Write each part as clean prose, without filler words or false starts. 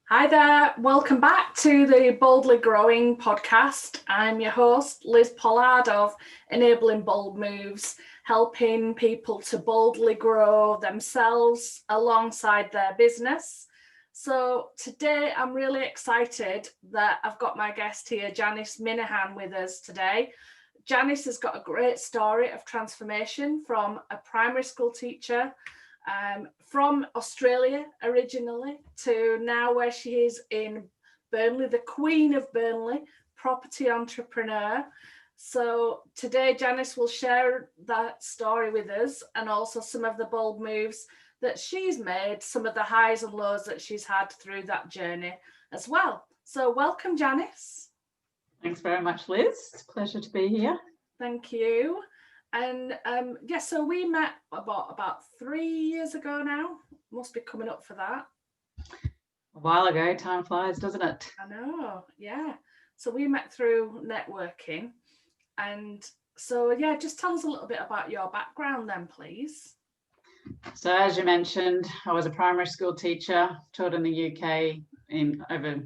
Hi there, welcome back to the Boldly Growing podcast. I'm your host, Liz Pollard of Enabling Bold Moves, helping people to boldly grow themselves alongside their business. So today I'm really excited that I've got my guest here, Janice Minihan, with us today. Janice has got a great story of transformation from a primary school teacher from Australia originally to now where she is in Burnley, the Queen of Burnley, property entrepreneur. So today Janice will share that story with us and also some of the bold moves that she's made, some of the highs and lows that she's had through that journey as well. So welcome, Janice. Thanks very much, Liz. It's a pleasure to be here. Thank you. And so we met about 3 years ago now. Must be coming up for that. A while ago, time flies, doesn't it? I know, yeah. So we met through networking. And so, yeah, just tell us a little bit about your background then, please. So as you mentioned, I was a primary school teacher, taught in the UK in over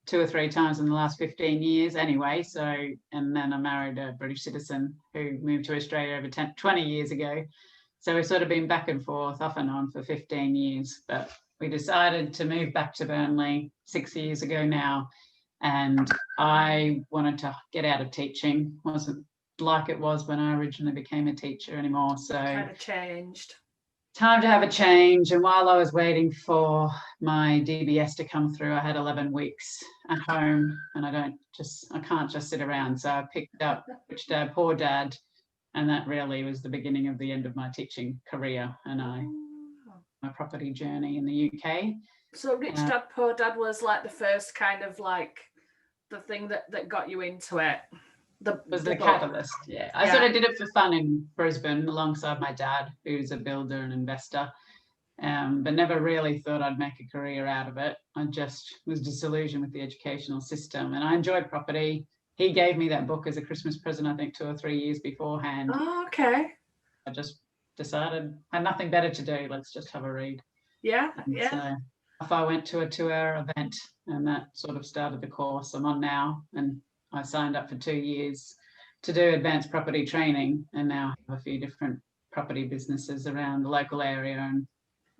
2 or 3 times in the last 15 years anyway. And then I married a British citizen who moved to Australia over 20 years ago. So we've sort of been back and forth, off and on for 15 years. But we decided to move back to Burnley 6 years ago now. And I wanted to get out of teaching. It wasn't like it was when I originally became a teacher anymore. So kind of changed. Time to have a change. And while I was waiting for my DBS to come through, I had 11 weeks at home and I can't just sit around. So I picked up Rich Dad, Poor Dad. And that really was the beginning of the end of my teaching career and my property journey in the UK. So Rich Dad, Poor Dad was like the first kind of like the thing that got you into it. The catalyst. Yeah. I sort of did it for fun in Brisbane alongside my dad, who's a builder and investor, but never really thought I'd make a career out of it. I just was disillusioned with the educational system, and I enjoyed property. He gave me that book as a Christmas present, I think 2 or 3 years beforehand. Oh, okay. I just decided I had nothing better to do. Let's just have a read. Yeah. So if I went to a 2-hour event, and that sort of started the course I'm on now, and I signed up for 2 years to do advanced property training, and now have a few different property businesses around the local area and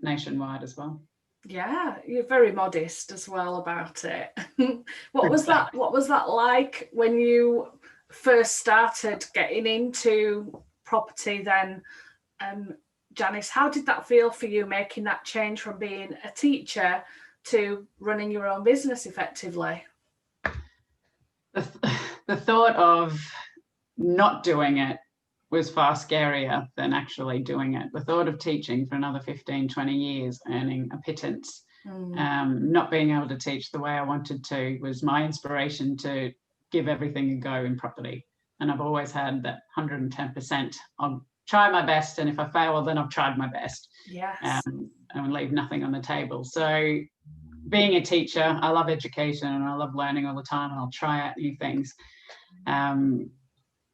nationwide as well. Yeah, you're very modest as well about it. What was that like when you first started getting into property then? Janice, how did that feel for you, making that change from being a teacher to running your own business effectively? The thought of not doing it was far scarier than actually doing it. The thought of teaching for another 15, 20 years, earning a pittance, not being able to teach the way I wanted to was my inspiration to give everything a go in property. And I've always had that 110%. I'll try my best, and if I fail, well, then I've tried my best. Yes. And leave nothing on the table. So being a teacher, I love education and I love learning all the time, and I'll try out new things.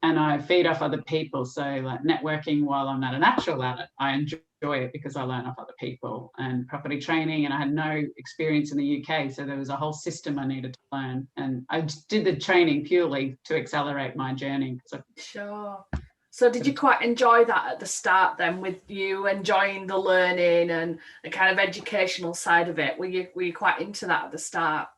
And I feed off other people. So like networking, while I'm not a natural at it, I enjoy it because I learn off other people, and property training. And I had no experience in the UK. So there was a whole system I needed to learn. And I just did the training purely to accelerate my journey. Sure. So did you quite enjoy that at the start then, with you enjoying the learning and the kind of educational side of it? Were you quite into that at the start?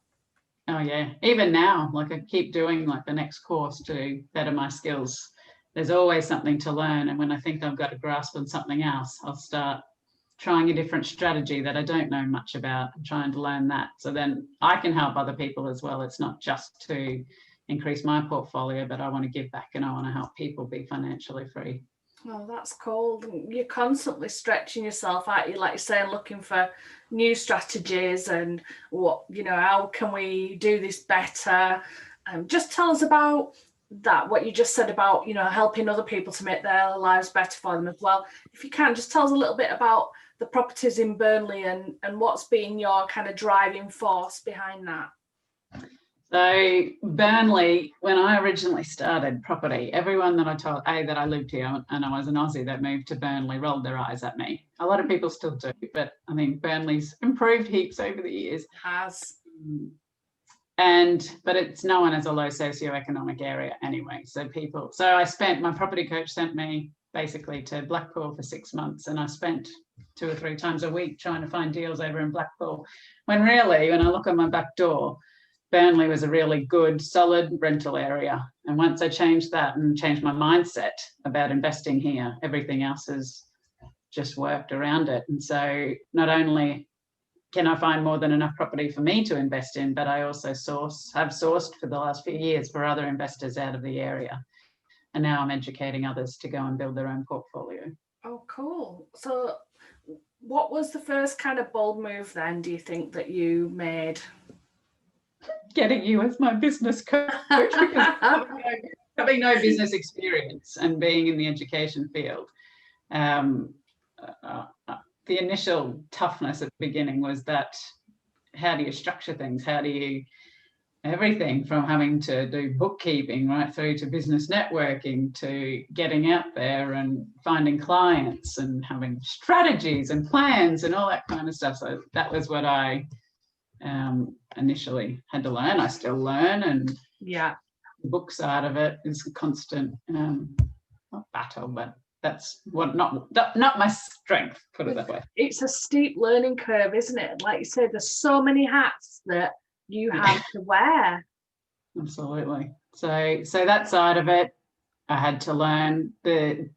Oh yeah, even now, like I keep doing like the next course to better my skills. There's always something to learn, and when I think I've got a grasp on something else, I'll start trying a different strategy that I don't know much about and trying to learn that. So then I can help other people as well. It's not just to increase my portfolio, but I want to give back and I want to help people be financially free. Oh, that's cool. You're constantly stretching yourself, aren't you? Like you're saying, looking for new strategies and how can we do this better? Just tell us about that, what you just said about, helping other people to make their lives better for them as well. If you can, just tell us a little bit about the properties in Burnley and what's been your kind of driving force behind that. So Burnley, when I originally started property, everyone that I told, that I lived here and I was an Aussie that moved to Burnley, rolled their eyes at me. A lot of people still do, but I think Burnley's improved heaps over the years. Has. But it's known as a low socioeconomic area anyway. So my property coach sent me basically to Blackpool for 6 months, and I spent 2 or 3 times a week trying to find deals over in Blackpool. When really, when I look at my back door, Burnley was a really good, solid rental area. And once I changed that and changed my mindset about investing here, everything else has just worked around it. And so not only can I find more than enough property for me to invest in, but I also have sourced for the last few years for other investors out of the area. And now I'm educating others to go and build their own portfolio. Oh, cool. So what was the first kind of bold move then, do you think, that you made? Getting you as my business coach, because having no business experience and being in the education field, the initial toughness at the beginning was that how do you structure things? How do you, everything from having to do bookkeeping right through to business networking to getting out there and finding clients and having strategies and plans and all that kind of stuff. So that was what I initially had to learn. I still learn, and yeah, the book side of it is a constant not battle, but that's what not my strength, put it that way. It's a steep learning curve, isn't it? Like you said, there's so many hats that you have to wear. Absolutely. So that side of it, I had to learn. The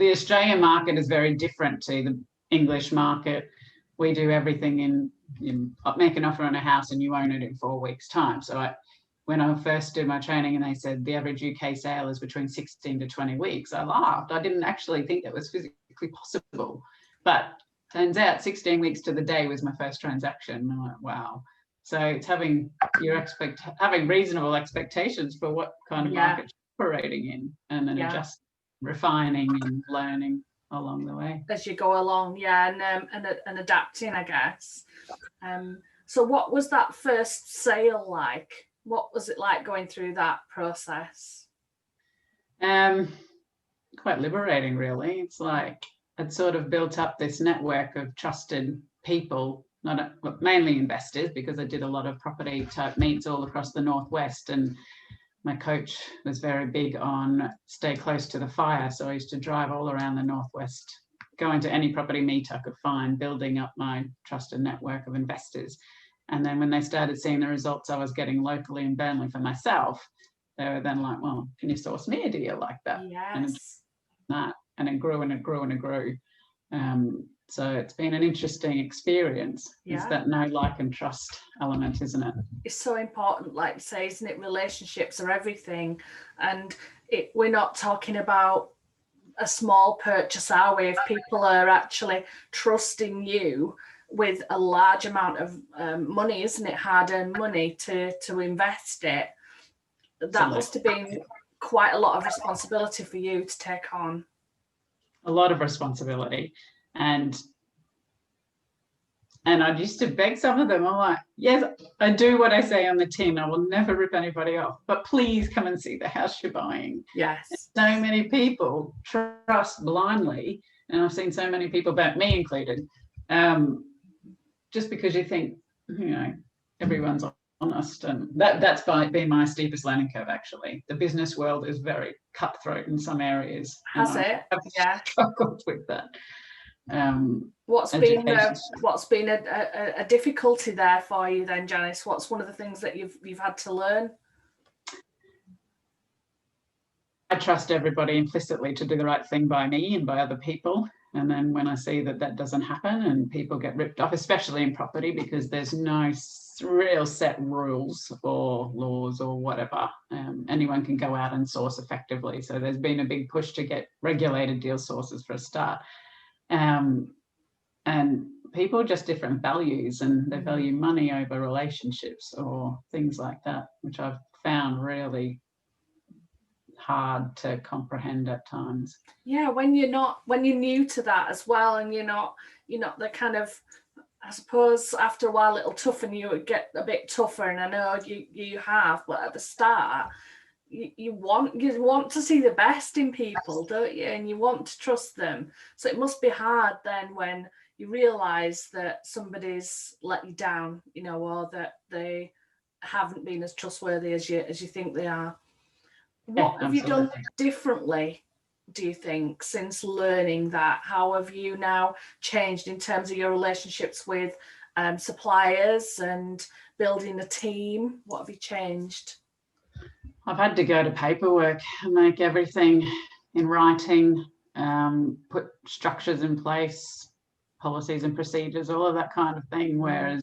Australian market is very different to the English market. We do everything in make an offer on a house and you own it in 4 weeks' time. So when I first did my training and they said the average UK sale is between 16 to 20 weeks, I laughed. I didn't actually think that was physically possible. But turns out 16 weeks to the day was my first transaction. And I'm like, wow. So it's having reasonable expectations for what kind of market you're operating in, and then just refining and learning along the way as you go along, and adapting, I guess. So what was that first sale like? What was it like going through that process? Quite liberating, really. It's like I'd sort of built up this network of trusted people, mainly investors, because I did a lot of property type meets all across the Northwest, and my coach was very big on stay close to the fire. So I used to drive all around the Northwest, going to any property meet I could find, building up my trusted network of investors. And then when they started seeing the results I was getting locally in Burnley for myself, they were then like, well, can you source me a deal like that? Yes. And it grew and it grew and it grew. So it's been an interesting experience. It's that know, like, and trust element, isn't it? It's so important, like you say, isn't it? Relationships are everything. And we're not talking about a small purchase, are we? If people are actually trusting you with a large amount of money, isn't it? Hard-earned money to invest it. That must have been quite a lot of responsibility for you to take on. A lot of responsibility. And I used to beg some of them. I'm like, yes, I do what I say on the tin. I will never rip anybody off, but please come and see the house you're buying. Yes. And so many people trust blindly, and I've seen so many people, but me included, just because you think, everyone's honest, and that's been my steepest learning curve. Actually, the business world is very cutthroat in some areas. Has it? I've struggled with that. What's been a difficulty there for you then, Janice? What's one of the things that you've had to learn? I trust everybody implicitly to do the right thing by me and by other people. And then when I see that doesn't happen and people get ripped off, especially in property, because there's no real set rules or laws or whatever, anyone can go out and source effectively. So there's been a big push to get regulated deal sources for a start. And people are just different values, and they value money over relationships or things like that, which I've found really hard to comprehend at times. Yeah, when you're new to that as well, and you're not the kind of I suppose after a while it'll toughen you, it get a bit tougher, and I know you have, but at the start you want to see the best in people, don't you? And you want to trust them. So it must be hard then when you realise that somebody's let you down, or that they haven't been as trustworthy as you think they are. What have you done differently, do you think, since learning that? How have you now changed in terms of your relationships with suppliers and building a team? What have you changed? I've had to go to paperwork and make everything in writing, put structures in place, policies and procedures, all of that kind of thing. Whereas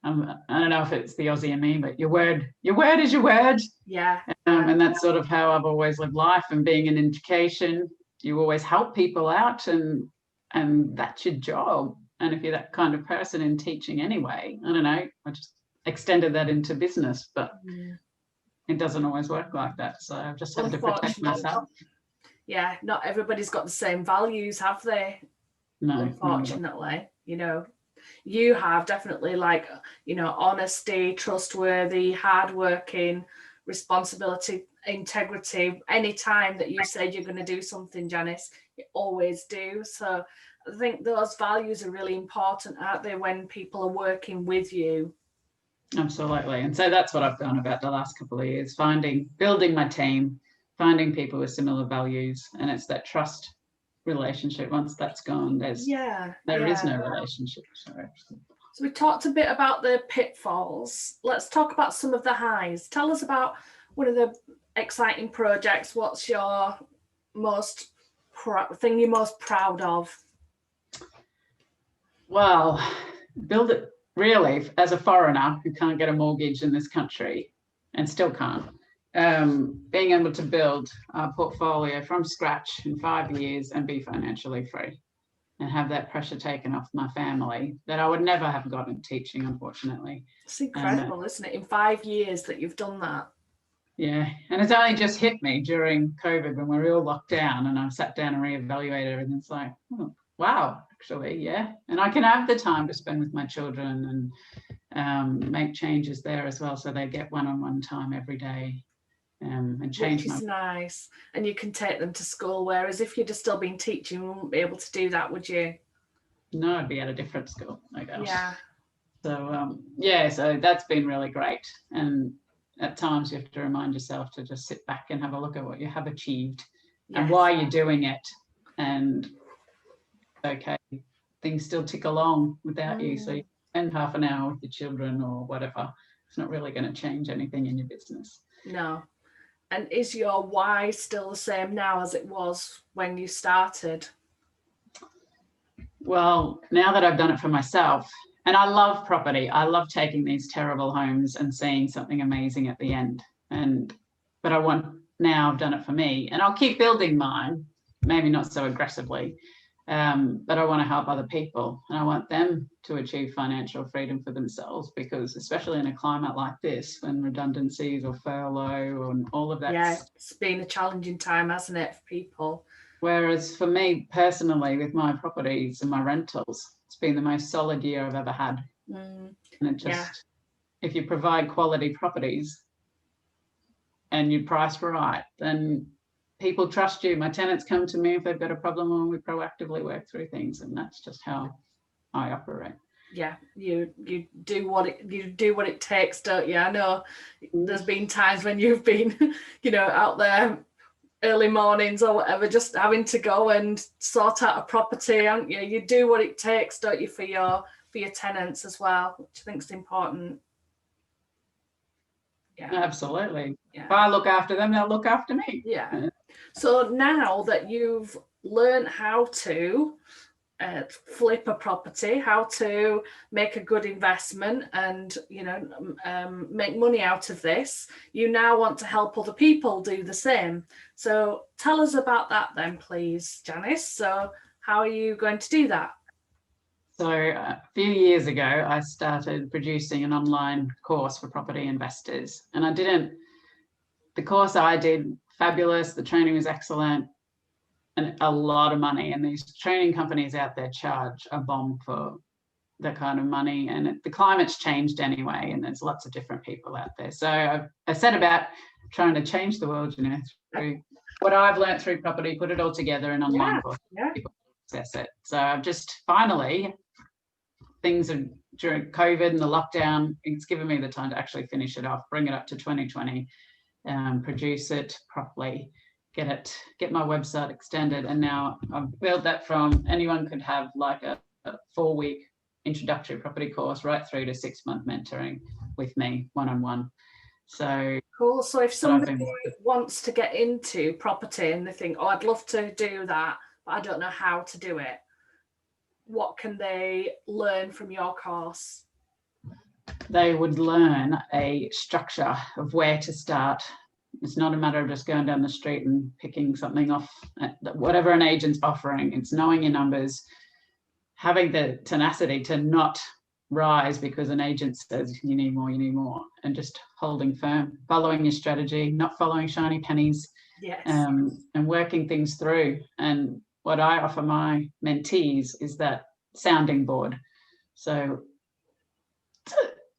I don't know if it's the Aussie in me, but your word is your word. Yeah. And that's sort of how I've always lived life. And being in education, you always help people out, and that's your job. And if you're that kind of person in teaching anyway, I don't know, I just extended that into business, but it doesn't always work like that. So I've just had to protect myself. Yeah, not everybody's got the same values, have they? No. Unfortunately, you have definitely, like, honesty, trustworthy, hardworking, responsibility, integrity. Any time that you said you're going to do something, Janice, you always do. So I think those values are really important, aren't they, when people are working with you? Absolutely. And so that's what I've done about the last couple of years, building my team, finding people with similar values. And it's that trust relationship. Once that's gone, there is no relationship. So we talked a bit about the pitfalls. Let's talk about some of the highs. Tell us about one of the exciting projects. What's your thing you're most proud of? Well, build it. Really, as a foreigner who can't get a mortgage in this country and still can't, being able to build a portfolio from scratch in 5 years and be financially free and have that pressure taken off my family that I would never have gotten teaching, unfortunately. It's incredible, isn't it? In 5 years that you've done that. Yeah, and it's only just hit me during COVID when we were all locked down, and I sat down and reevaluated everything. It's like, oh, wow, actually, yeah. And I can have the time to spend with my children and make changes there as well, so they get one-on-one time every day, and change. Which is nice. And you can take them to school, whereas if you'd have still been teaching, you wouldn't be able to do that, would you? No, I'd be at a different school, I guess. Yeah. So so that's been really great. And at times you have to remind yourself to just sit back and have a look at what you have achieved and why you're doing it. And okay, things still tick along without you. So you spend half an hour with your children or whatever. It's not really going to change anything in your business. No. And is your why still the same now as it was when you started? Well, now that I've done it for myself, and I love property, I love taking these terrible homes and seeing something amazing at the end. But I've done it for me, and I'll keep building mine, maybe not so aggressively, but I want to help other people, and I want them to achieve financial freedom for themselves, because especially in a climate like this, when redundancies or furlough and all of that. Yeah, it's been a challenging time, hasn't it, for people? Whereas for me personally, with my properties and my rentals, it's been the most solid year I've ever had. And it just, if you provide quality properties and you price right, then people trust you. My tenants come to me if they've got a problem, and we proactively work through things, and that's just how I operate. Yeah, you do what it takes, don't you? I know there's been times when you've been, out there early mornings or whatever, just having to go and sort out a property, aren't you? You do what it takes, don't you, for your tenants as well, which I think is important. Yeah, absolutely. Yeah. If I look after them, they'll look after me. Yeah. So now that you've learned how to flip a property, how to make a good investment and make money out of this, you now want to help other people do the same. So tell us about that then, please, Janice. So how are you going to do that? So a few years ago, I started producing an online course for property investors, and the course I did, fabulous, the training was excellent, and a lot of money. And these training companies out there charge a bomb for that kind of money, and the climate's changed anyway, and there's lots of different people out there. So I set about trying to change the world, you know, through what I've learned through property, put it all together in online course, people access it. So I've just finally, things are during COVID and the lockdown, it's given me the time to actually finish it off, bring it up to 2020, produce it properly, get my website extended, and now I've built that from anyone could have like a 4-week introductory property course right through to 6-month mentoring with me one-on-one. So cool. So if somebody wants to get into property and they think, oh, I'd love to do that, but I don't know how to do it, what can they learn from your course? They would learn a structure of where to start. It's not a matter of just going down the street and picking something off, whatever an agent's offering. It's knowing your numbers, having the tenacity to not rise because an agent says you need more, and just holding firm, following your strategy, not following shiny pennies, and working things through. And what I offer my mentees is that sounding board. So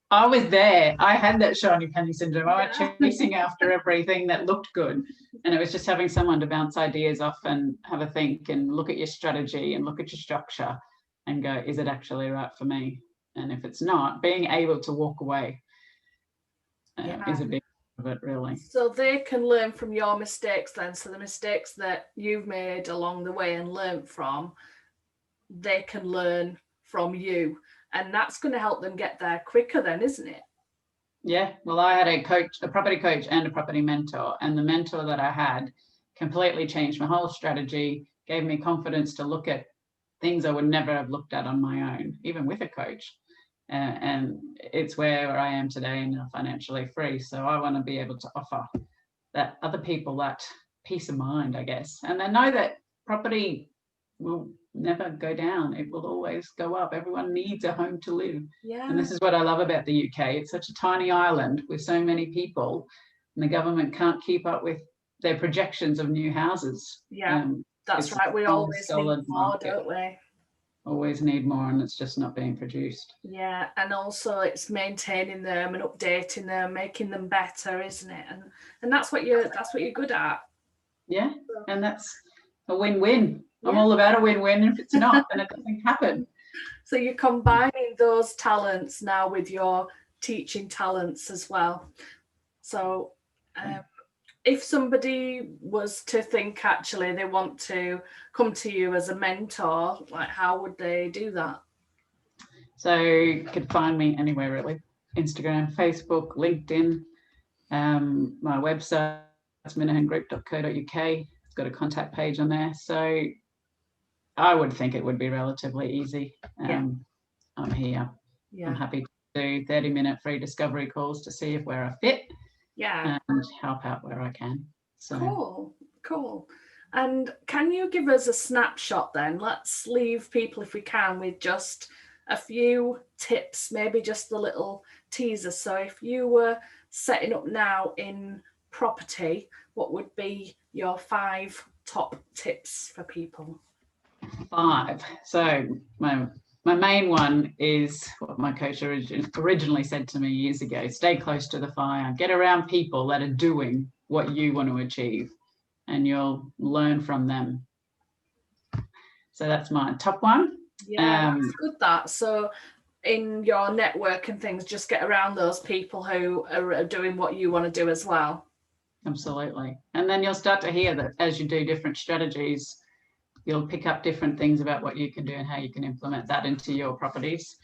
I was there. I had that shiny penny syndrome. I went chasing after everything that looked good. And it was just having someone to bounce ideas off and have a think and look at your strategy and look at your structure and go, is it actually right for me? And if it's not, being able to walk away is a big part of it, really. So they can learn from your mistakes then. So the mistakes that you've made along the way and learned from, they can learn from you. And that's going to help them get there quicker then, isn't it? Yeah. Well, I had a property coach and a property mentor. And the mentor that I had completely changed my whole strategy, gave me confidence to look at things I would never have looked at on my own, even with a coach. And it's where I am today, and financially free. So I want to be able to offer that other people that peace of mind, I guess. And they know that property will never go down. It will always go up. Everyone needs a home to live. Yeah. And this is what I love about the UK. It's such a tiny island with so many people, and the government can't keep up with their projections of new houses. Yeah, that's right. We always need more, don't we? Always need more, and it's just not being produced. Yeah, and also it's maintaining them and updating them, making them better, isn't it? And that's what you're good at. Yeah, and that's a win-win. Yeah. I'm all about a win-win. If it's not, then it doesn't happen. So you're combining those talents now with your teaching talents as well. So if somebody was to think actually they want to come to you as a mentor, like how would they do that? So you could find me anywhere really. Instagram, Facebook, LinkedIn, my website, it's minihangroup.co.uk. It's got a contact page on there. So I would think it would be relatively easy. I'm here. Yeah. I'm happy to do 30-minute free discovery calls to see if where I fit. Yeah. And help out where I can. So Cool. And can you give us a snapshot then? Let's leave people, if we can, with just a few tips, maybe just a little teaser. So if you were setting up now in property, what would be your 5 top tips for people? 5. So my main one is what my coach originally said to me years ago: stay close to the fire, get around people that are doing what you want to achieve, and you'll learn from them. So that's my top one. Yeah, that's good that. So in your network and things, just get around those people who are doing what you want to do as well. Absolutely. And then you'll start to hear that as you do different strategies, you'll pick up different things about what you can do and how you can implement that into your properties.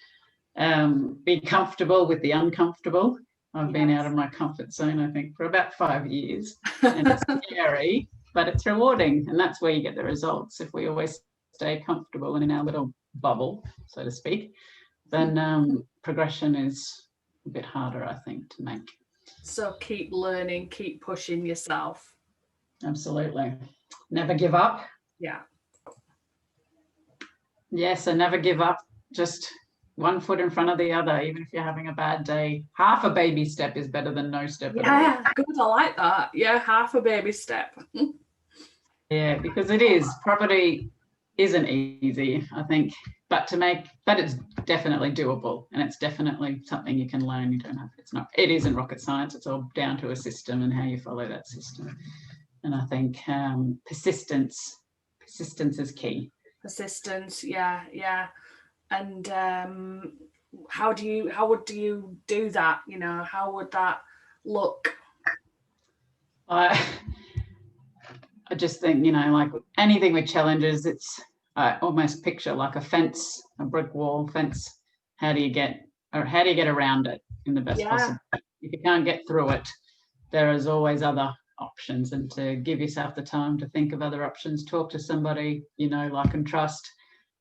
Be comfortable with the uncomfortable. I've been out of my comfort zone, I think, for about 5 years. And it's scary, but it's rewarding. And that's where you get the results. If we always stay comfortable and in our little bubble, so to speak, then progression is a bit harder, I think, to make. So keep learning, keep pushing yourself. Absolutely. Never give up. Yeah. Yes, and never give up. Just one foot in front of the other, even if you're having a bad day. Half a baby step is better than no step at all. Yeah, good. I like that. Yeah, half a baby step. Yeah, because it is. Property isn't easy. I think but it's definitely doable, and it's definitely something you can learn. It isn't rocket science. It's all down to a system and how you follow that system. And I think persistence is key. Persistence, yeah. And how would you do that? How would that look? I just think, like anything with challenges, it's almost picture like a fence, a brick wall fence. How do you get around it in the best possible? If you can't get through it, there is always other options, and to give yourself the time to think of other options, talk to somebody like and trust.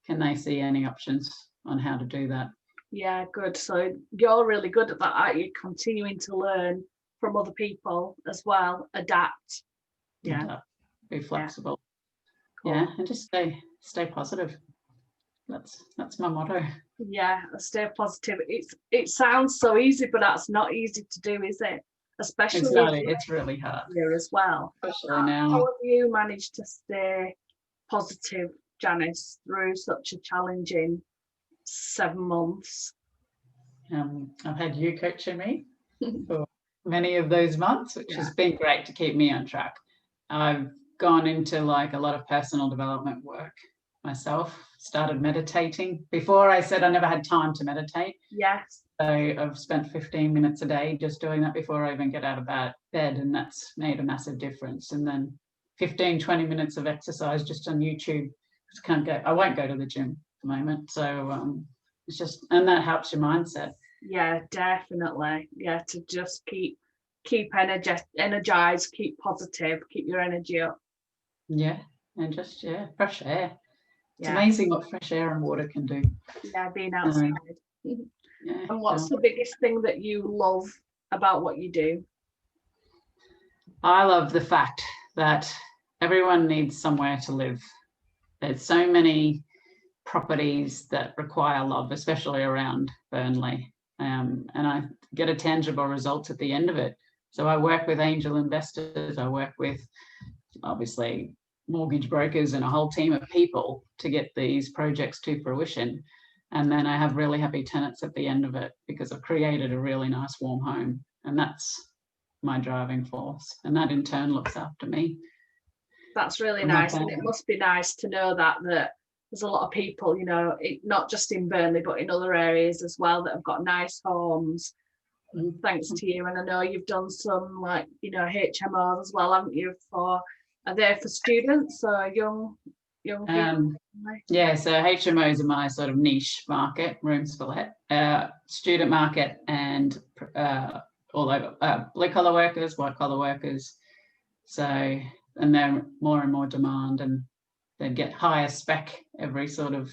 Can they see any options on how to do that? Yeah, good. So you're really good at that, aren't you? Continuing to learn from other people as well, adapt. Be flexible. Cool. Yeah, and just stay positive. That's my motto. Yeah, stay positive. It sounds so easy, but that's not easy to do, is it? Especially it's really hard here as well. Especially now. How have you managed to stay positive, Janice, through such a challenging 7 months? I've had you coaching me for many of those months, which has been great to keep me on track. I've gone into like a lot of personal development work myself, started meditating. Before, I said I never had time to meditate. Yes. So I've spent 15 minutes a day just doing that before I even get out of bed, and that's made a massive difference. And then 15, 20 minutes of exercise just on YouTube. I won't go to the gym at the moment. So it's just, and that helps your mindset. Yeah, definitely. Yeah, to just keep energized, keep positive, keep your energy up. Yeah, and just fresh air. It's amazing what fresh air and water can do. Yeah, being outside. And what's the biggest thing that you love about what you do? I love the fact that everyone needs somewhere to live. There's so many properties that require love, especially around Burnley. And I get a tangible result at the end of it. So I work with angel investors. I work with, obviously, mortgage brokers and a whole team of people to get these projects to fruition. And then I have really happy tenants at the end of it because I've created a really nice warm home. And that's my driving force. And that in turn looks after me. That's really nice. And it must be nice to know that there's a lot of people, not just in Burnley, but in other areas as well, that have got nice homes, thanks to you. And I know you've done some HMOs as well, haven't you? Are they for students or young people? Yeah, so HMOs are my sort of niche market, rooms for let, student market, and all over blue collar workers, white collar workers. So, and they're more and more demand, and they get higher spec every sort of,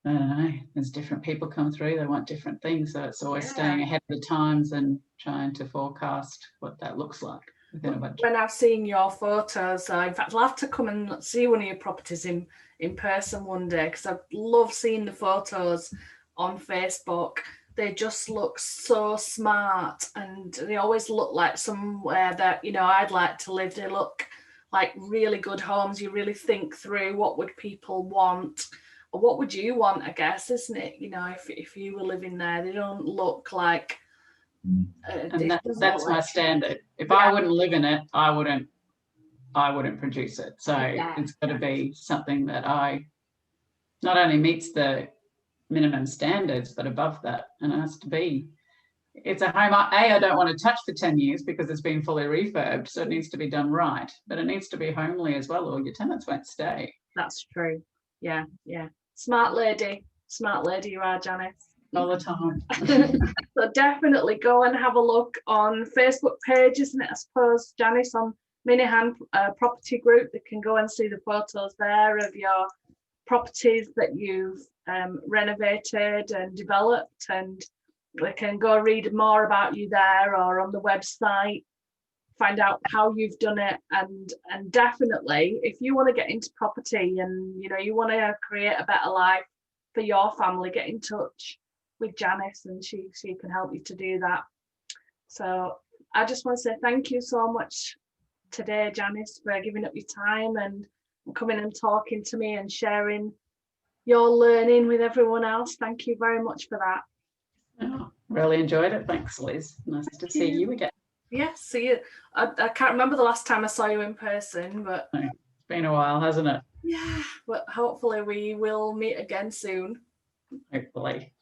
I don't know, as different people come through, they want different things. So it's always staying ahead of the times and trying to forecast what that looks like within a budget. When I've seen your photos, in fact, I'll have to come and see one of your properties in person one day, because I love seeing the photos on Facebook. They just look so smart, and they always look like somewhere that, I'd like to live. They look like really good homes. You really think through what would people want, or what would you want, I guess, isn't it? If you were living there, they don't look like... and that's my standard. If I wouldn't live in it, I wouldn't produce it. So it's got to be something that I not only meets the minimum standards, but above that. And it has to be, it's a home I don't want to touch for 10 years because it's been fully refurbed, so it needs to be done right, but it needs to be homely as well, or your tenants won't stay. That's true. Yeah. Smart lady you are, Janice. All the time. So definitely go and have a look on Facebook page, isn't it? I suppose, Janice, on Minihan Property Group. They can go and see the photos there of your properties that you've renovated and developed, and they can go read more about you there, or on the website, find out how you've done it. And definitely, if you want to get into property and you want to create a better life for your family, get in touch with Janice, and she can help you to do that. So I just want to say thank you so much today, Janice, for giving up your time and coming and talking to me and sharing your learning with everyone else. Thank you very much for that. Oh, really enjoyed it. Thanks, Liz. Nice to see you again. Yes, see you. I can't remember the last time I saw you in person, but it's been a while, hasn't it? Yeah, but hopefully we will meet again soon. Hopefully.